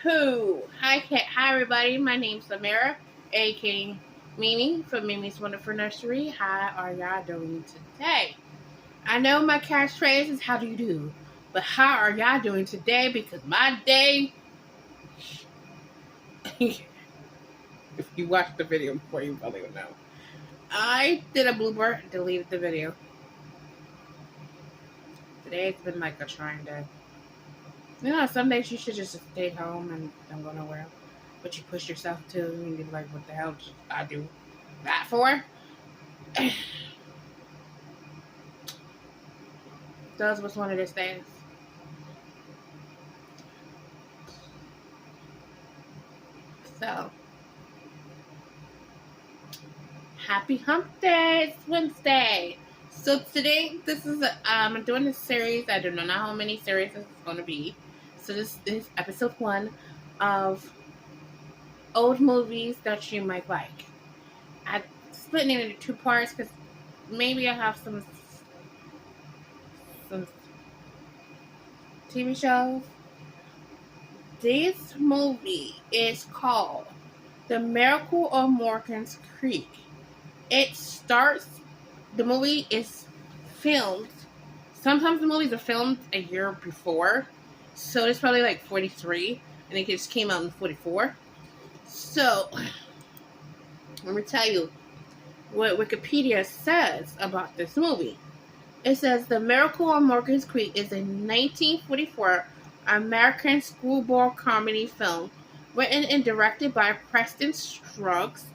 two. Hi everybody. My name's Samara, aka Mimi from Mimi's Wonderful Nursery. How are y'all doing today? I know my catchphrase is "How do you do?" but how are y'all doing today? Because my day, if you watched the video before, you probably would know. I did a blooper, deleted the video. Today's been like a trying day. Some days you should just stay home and don't go nowhere. But you push yourself to, and you're like, what the hell did I do that for? Those was one of those days. So, happy hump day. It's Wednesday. So today, I'm doing this series. I don't know how many series this is going to be. So this is episode 1 of old movies that you might like. I split it into 2 parts because maybe I have some TV shows. This movie is called The Miracle of Morgan's Creek. The movie is filmed. Sometimes the movies are filmed a year before. So it's probably like 43. And it just came out in 44. So, let me tell you what Wikipedia says about this movie. It says The Miracle on Morgan's Creek is a 1944 American screwball comedy film written and directed by Preston Sturges,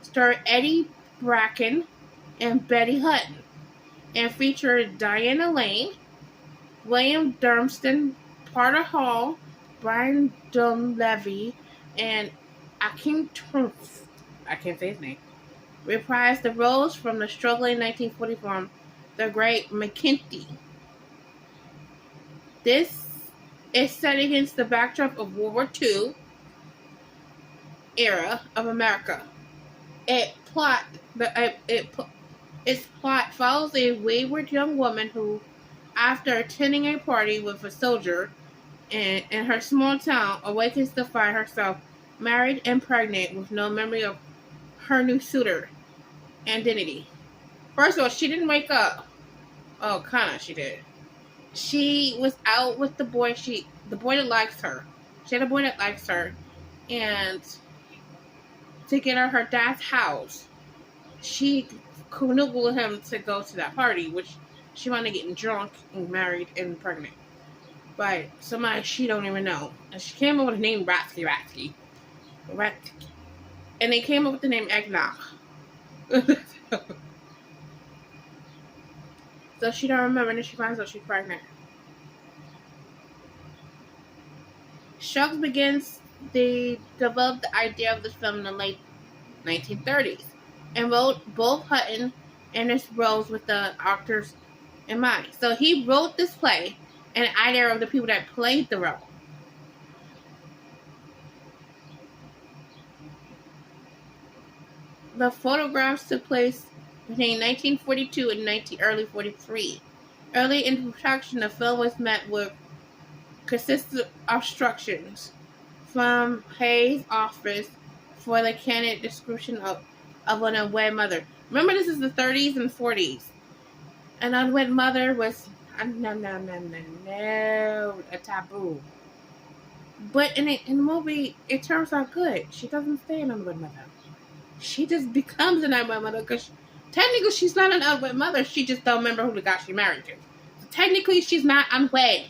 starred Eddie Bracken and Betty Hutton, and featured Diana Lane, William Durmston, Porter Hall, Brian Donlevy, and Akim Turf, I can't say his name, reprised the roles from the struggling 1944 The Great McKinty. This is set against the backdrop of World War II era of America. Its plot follows a wayward young woman who, after attending a party with a soldier in her small town, awakens to find herself married and pregnant with no memory of her new suitor identity. First of all, she didn't wake up. Oh, kinda, she did. She was out with the boy that likes her. She had a boy that likes her, and to get her dad's house, she canoodled with him to go to that party, which she wanted to get drunk and married and pregnant by somebody she don't even know. And she came up with the name Ratsky. And they came up with the name Eggnog. So she don't remember, and then she finds out she's pregnant. Shucks they developed the idea of this film in the late 1930s and wrote both Hutton and his roles with the actors in mind. So he wrote this play and the idea of the people that played the role. The photographs took place between 1942 and early 43. Early in production, the film was met with consistent obstructions from Hayes' office for the candid description of an unwed mother. Remember, this is the 30s and 40s. An unwed mother was a taboo. But in the movie, it turns out good. She doesn't stay an unwed mother. She just becomes an unwed mother because technically she's not an unwed mother. She just don't remember who the guy she married to. So technically, she's not unwed.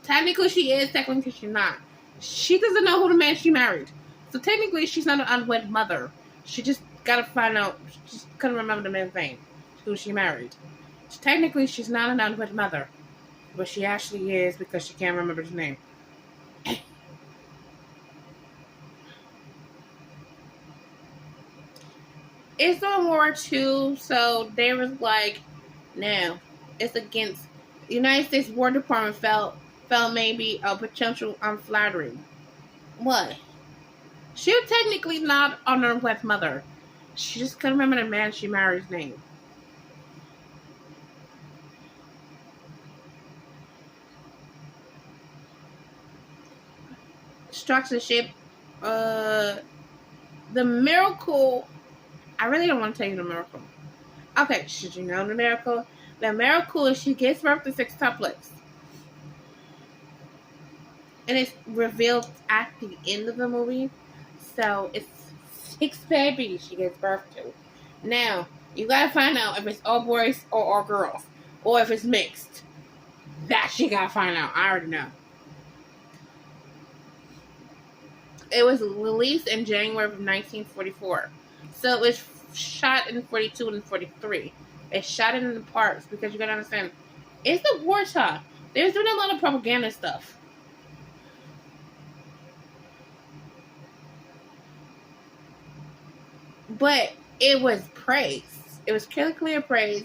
Technically, she is. Technically, she's not. She doesn't know who the man she married. So technically, she's not an unwed mother. She just gotta find out. She just couldn't remember the man's name, who she married. So technically, she's not an unwed mother. But she actually is because she can't remember his name. It's on World War II, so they was like, no, it's against the United States War Department felt maybe a potential unflattering. What? She was technically not an unwed mother. She just couldn't remember the man she married's name. structs the ship. The miracle. I really don't want to tell you the miracle. Okay, should you know the miracle? The miracle is she gives birth to 6 tuplets. And it's revealed at the end of the movie. So it's 6 babies she gives birth to. Now, you gotta find out if it's all boys or all girls. Or if it's mixed. That she gotta find out. I already know. It was released in January of 1944. So it was shot in 42 and 43. It's shot in parts because you gotta understand, it's the wartime. There's doing a lot of propaganda stuff. But it was praised. It was clear praise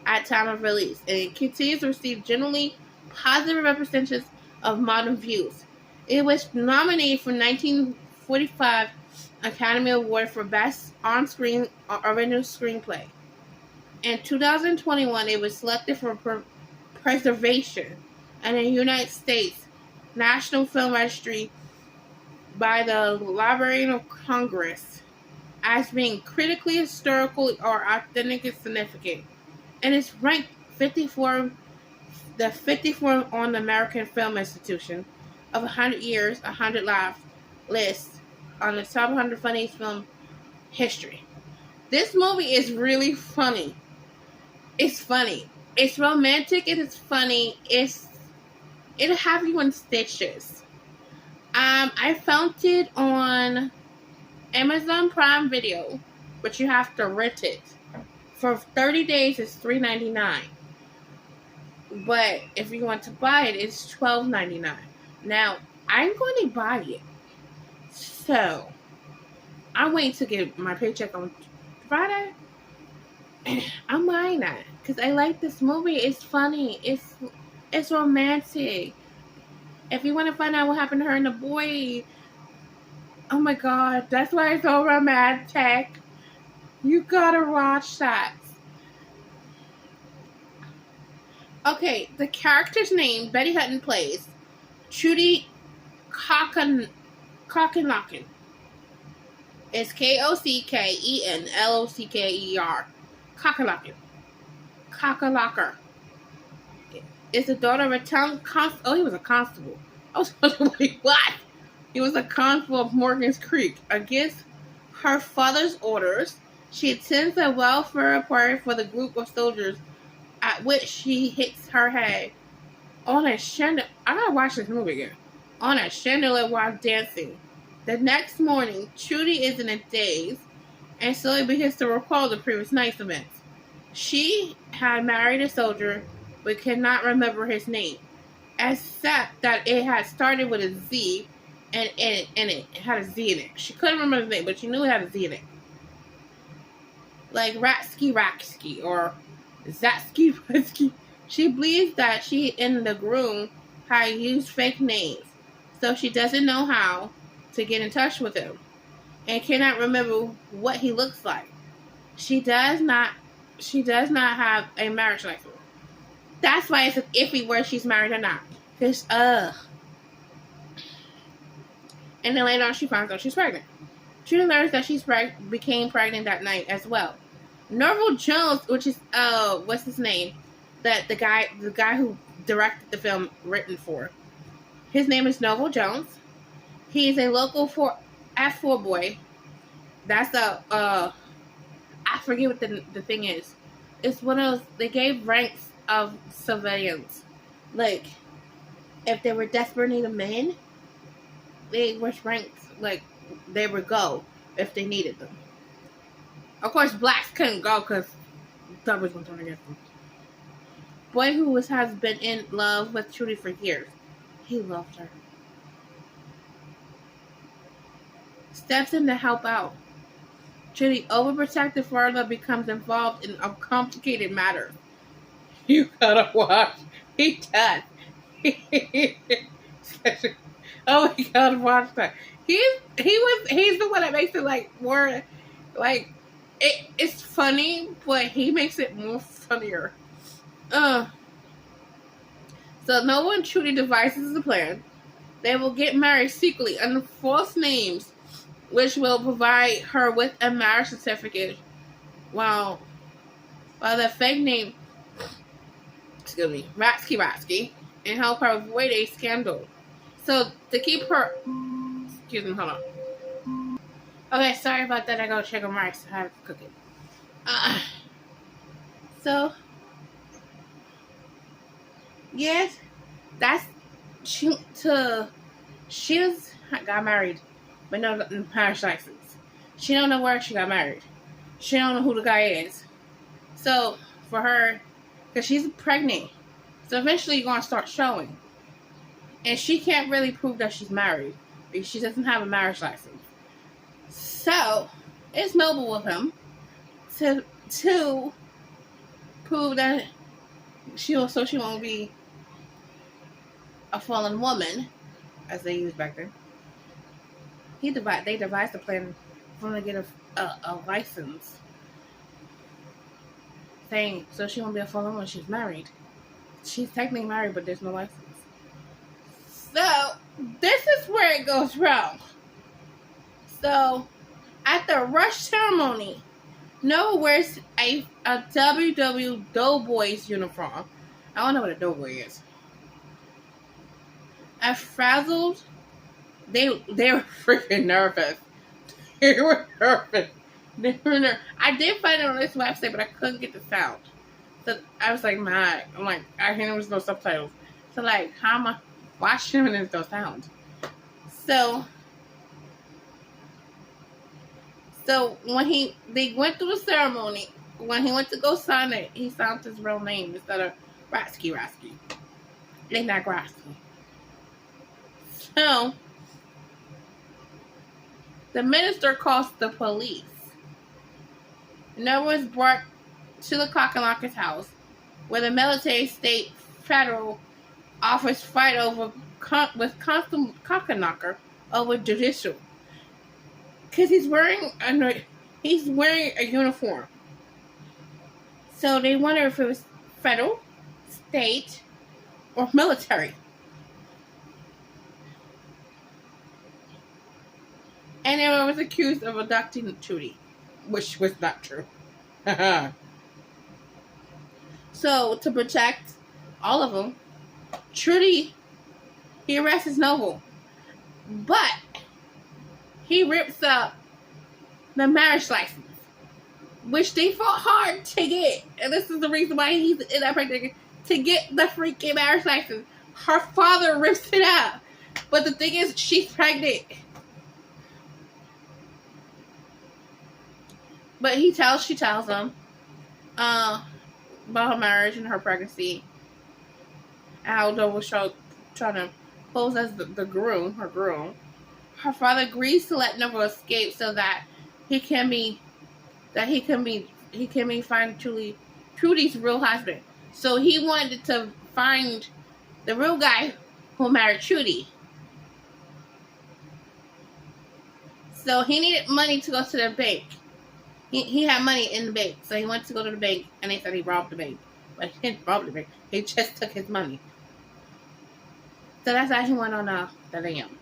at time of release, and it continues to receive generally positive representations of modern views. It was nominated for 1945 Academy Award for Best On-Screen Original Screenplay. In 2021, it was selected for preservation in the United States National Film Registry by the Library of Congress as being critically, historical, or authentically significant, and it's ranked 54 on the American Film Institution of 100 Years, 100 Lives list on the top 100 funniest film history. This movie is really funny. It's funny. It's romantic and it's funny. It'll have you in stitches. I found it on Amazon Prime Video, but you have to rent it. For 30 days, it's $3.99. But if you want to buy it, it's $12.99. Now, I'm going to buy it. So, I'm waiting to get my paycheck on Friday. I'm buying that because I like this movie. It's funny. It's romantic. If you want to find out what happened to her and the boy, oh my god, that's why it's so romantic. You gotta watch that. Okay, the character's name Betty Hutton plays Trudy Cockenlocken. It's Cockenlocker. Cockenlocker. Is the daughter of a town constable. Oh, he was a constable. I was like, what? He was a constable of Morgan's Creek. Against her father's orders, she attends a welfare party for the group of soldiers, at which she hits her head on a chandelier. I gotta watch this movie again. On a chandelier while dancing. The next morning, Trudy is in a daze and slowly begins to recall the previous night's events. She had married a soldier but cannot remember his name, except that it had started with a Z and it had a Z in it. She couldn't remember his name, but she knew it had a Z in it. Like Ratsky or Zatsky. She believes that she and the groom had used fake names, so she doesn't know how to get in touch with him and cannot remember what he looks like. She does not have a marriage license. That's why it's iffy where she's married or not. Because, And then later on she finds out she's pregnant. She learns that she became pregnant that night as well. Norval Jones, which is, what's his name? The guy who directed the film written for. His name is Norval Jones. He's a local F4 boy. That's I forget what the thing is. It's one of those, they gave ranks of civilians. Like, if they were desperate need of men, they were ranked, like, they would go if they needed them. Of course, blacks couldn't go because the was going to turn against them. Boy who has been in love with Trudy for years. He loved her. Steps in to help out. Trudy, overprotective father, becomes involved in a complicated matter. You gotta watch. He does. Oh my god, watch that. He's the one that makes it like more like it's funny, but he makes it more funnier. So no one truly devises a plan. They will get married secretly under false names, which will provide her with a marriage certificate, while the fake name, Ratsky, and help her avoid a scandal. So to keep her, excuse me, hold on. Okay, sorry about that. I gotta check on rice. I have to cook it. So yes, that's she's got married, but no marriage license. She don't know where she got married. She don't know who the guy is. So for her, because she's pregnant, so eventually you're gonna start showing, and she can't really prove that she's married because she doesn't have a marriage license. So it's noble of him to prove that she won't be a fallen woman, as they used back then. They devised a plan for her to get a license, saying so she won't be a fallen woman when she's married. She's technically married, but there's no license. So this is where it goes wrong. So at the rush ceremony, Noah wears a WW Doughboys uniform. I don't know what a doughboy is. As frazzled, they were freaking nervous. They were nervous. I did find it on this website, but I couldn't get the sound. So I was like, mad. I'm like, I hear there was no subtitles. So like, how am I watching when there's no sound? So when they went through the ceremony, when he went to go sign it, he signed his real name instead of Ratsky. It's not Ratsky. So the minister calls the police. Noah was brought to the Cockalocker's house, where the military state federal officers fight over with constant Cockallocker over judicial, because he's wearing a uniform. So they wonder if it was federal, state, or military. And they was accused of abducting Trudy, which was not true. So to protect all of them, Trudy, he arrests Noble, but he rips up the marriage license, which they fought hard to get. And this is the reason why he's in that pregnant, to get the freaking marriage license. Her father rips it up. But the thing is, she's pregnant. But she tells him about her marriage and her pregnancy. How Noble was trying to pose as the groom, her groom. Her father agrees to let Noble escape so that he can find Trudy's real husband. So he wanted to find the real guy who married Trudy. So he needed money to go to the bank. He had money in the bank, so he went to go to the bank, and they said he robbed the bank. But he didn't rob the bank. He just took his money. So that's how he went on the lam.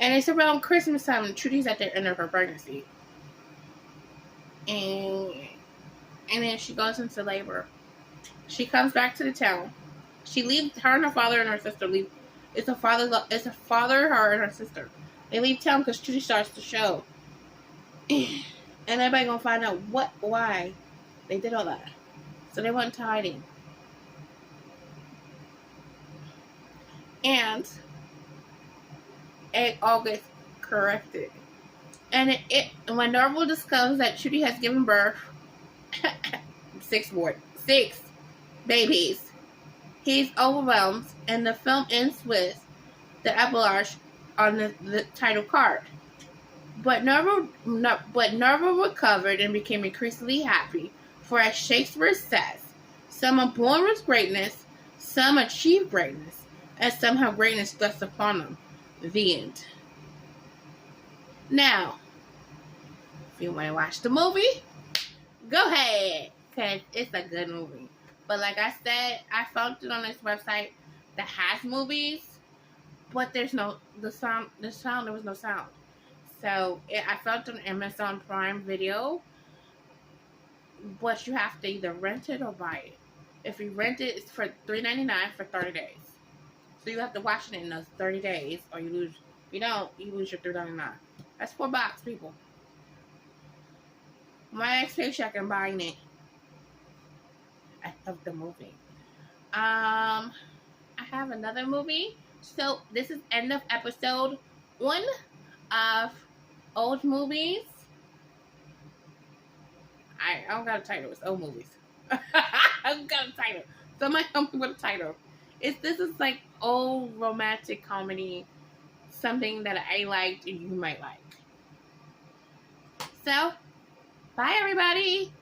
And it's around Christmas time, and Trudy's at the end of her pregnancy. And then she goes into labor. She comes back to the town. She leaves, her and her father and her sister leave. It's a father, her, and her sister. They leave town because Trudy starts the show. And everybody gonna find out why they did all that. So they went into hiding. And it all gets corrected. And when Noble discovers that Trudy has given birth 6 babies, he's overwhelmed, and the film ends with the epilogue on the title card. But Noble recovered and became increasingly happy, for as Shakespeare says, some are born with greatness, some achieve greatness, and some have greatness thrust upon them. The end. Now, if you want to watch the movie, go ahead, because it's a good movie. But like I said, I found it on this website. that has movies, but there's no the sound. The sound, there was no sound. So I found an Amazon Prime Video, but you have to either rent it or buy it. If you rent it, it's for $3.99 for 30 days. So you have to watch it in those 30 days, or you lose. If you don't, you lose your $3.99. That's $4, people. My next paycheck, I'm buying it. I love the movie. I have another movie. So this is end of episode 1 of old movies. I don't got a title. It's old movies. I don't got a title. Somebody help me with a title. This is like old romantic comedy. Something that I liked and you might like. So, bye everybody.